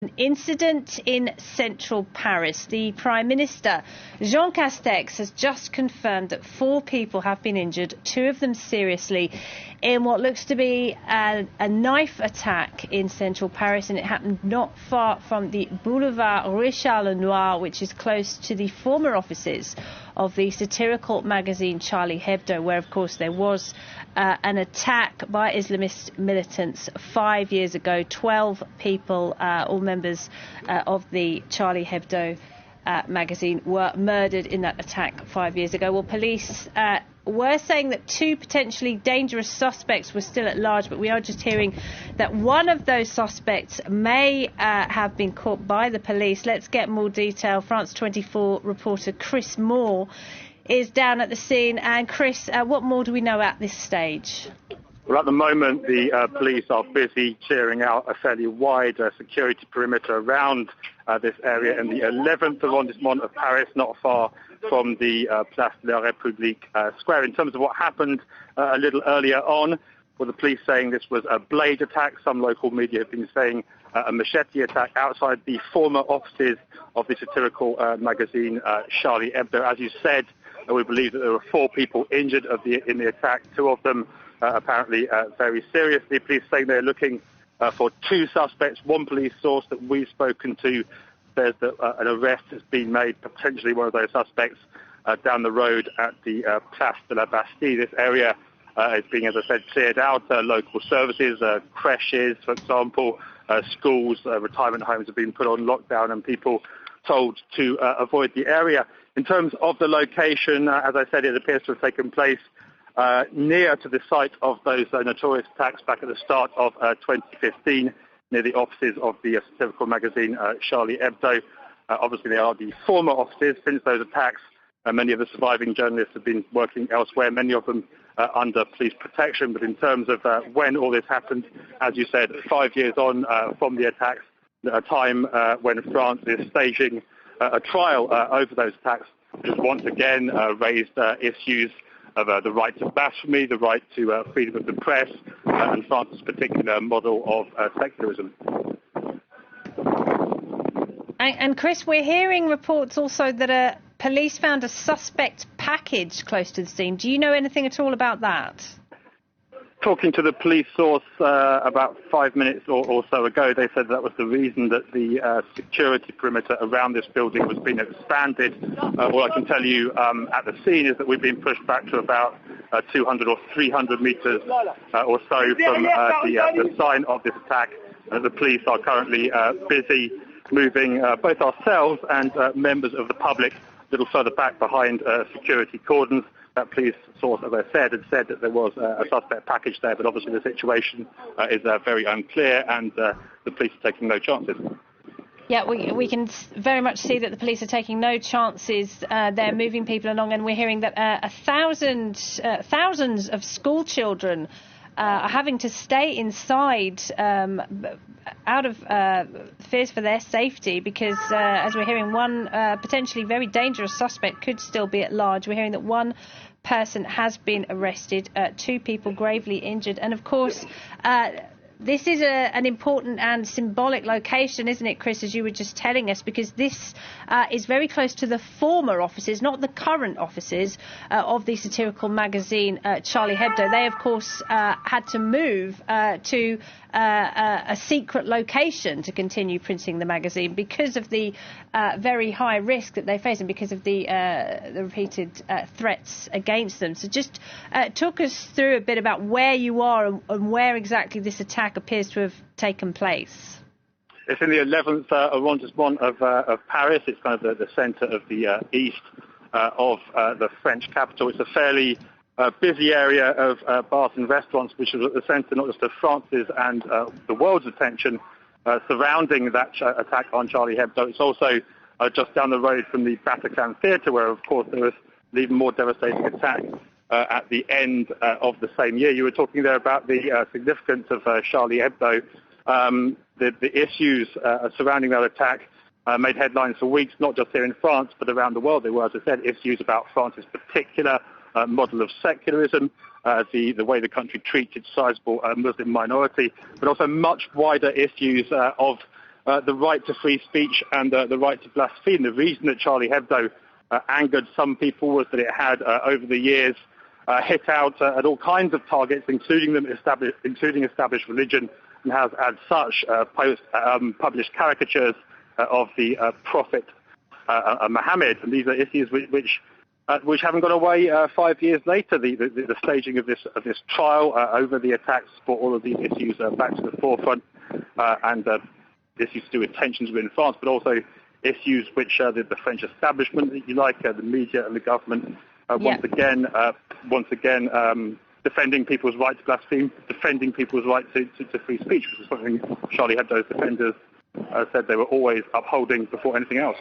An incident in central Paris. The Prime Minister, Jean Castex, has just confirmed that 4 people have been injured, 2 of them seriously, in what looks to be a knife attack in central Paris, and it happened not far from the Boulevard Richard Lenoir, which is close to the former offices of the satirical magazine Charlie Hebdo, where, of course, there was an attack by Islamist militants 5 years ago. 12 people, all members of the Charlie Hebdo magazine, were murdered in that attack 5 years ago. Well, police were saying that 2 potentially dangerous suspects were still at large, but we are just hearing that one of those suspects may have been caught by the police. Let's get more detail. France 24 reporter Chris Moore is down at the scene. And Chris, what more do we know at this stage? Well, at the moment, the police are busy clearing out a fairly wide security perimeter around this area in the 11th arrondissement of Paris, not far from the Place de la République square. In terms of what happened a little earlier on, well, the police saying this was a blade attack. Some local media have been saying a machete attack outside the former offices of the satirical magazine Charlie Hebdo. As you said, we believe that there were 4 people injured in the attack, 2 of them apparently very seriously. Police saying they're looking for 2 suspects. One police source that we've spoken to says that an arrest has been made, potentially one of those suspects, down the road at the Place de la Bastille. This area is being, as I said, cleared out. Local services, creches, for example, schools, retirement homes have been put on lockdown and people told to avoid the area. In terms of the location, as I said, it appears to have taken place near to the site of those notorious attacks back at the start of 2015, near the offices of the satirical magazine Charlie Hebdo. Obviously, they are the former offices. Since those attacks, many of the surviving journalists have been working elsewhere, many of them under police protection. But in terms of when all this happened, as you said, 5 years on from the attacks, at a time when France is staging a trial over those attacks, which has once again raised issues of the right to blasphemy, the right to freedom of the press, and France's particular model of secularism. And Chris, we're hearing reports also that police found a suspect package close to the scene. Do you know anything at all about that? Talking to the police source about 5 minutes or so ago, they said that was the reason that the security perimeter around this building was being expanded. All I can tell you at the scene is that we've been pushed back to about 200 or 300 meters or so from the sign of this attack. The police are currently busy moving both ourselves and members of the public a little further back behind security cordons. That police source, as I said, had said that there was a suspect package there, but obviously the situation is very unclear, and the police are taking no chances. Yeah, we can very much see that the police are taking no chances. They're moving people along, and we're hearing that thousands of school children are having to stay inside out of fears for their safety because, as we're hearing, one potentially very dangerous suspect could still be at large. We're hearing that 1 person has been arrested, 2 people gravely injured. And, of course, this is an important and symbolic location, isn't it, Chris, as you were just telling us, because this is very close to the former offices, not the current offices of the satirical magazine Charlie Hebdo. They, of course, had to move to a secret location to continue printing the magazine because of the very high risk that they face and because of the repeated threats against them. So just talk us through a bit about where you are and where exactly this attack appears to have taken place. It's in the 11th arrondissement of Paris. It's kind of the centre of the east of the French capital. It's a fairly busy area of bars and restaurants, which is at the centre not just of France's and the world's attention surrounding that attack on Charlie Hebdo. It's also just down the road from the Bataclan Theatre, where, of course, there was an even more devastating attack at the end of the same year. You were talking there about the significance of Charlie Hebdo. The issues surrounding that attack made headlines for weeks, not just here in France, but around the world. There were, as I said, issues about France's particular model of secularism, the way the country treats its sizable Muslim minority, but also much wider issues of the right to free speech and the right to blaspheme. The reason that Charlie Hebdo angered some people was that it had, over the years, hit out at all kinds of targets, including established religion, and has, as such, published caricatures of the Prophet Muhammad. And these are issues which haven't gone away 5 years later. The staging of this trial over the attacks brought all of these issues back to the forefront, and issues to do with tensions within France, but also issues which the French establishment, if you like, the media and the government, once again defending people's right to blaspheme, defending people's right to free speech, which is something Charlie Hebdo's defenders said they were always upholding before anything else.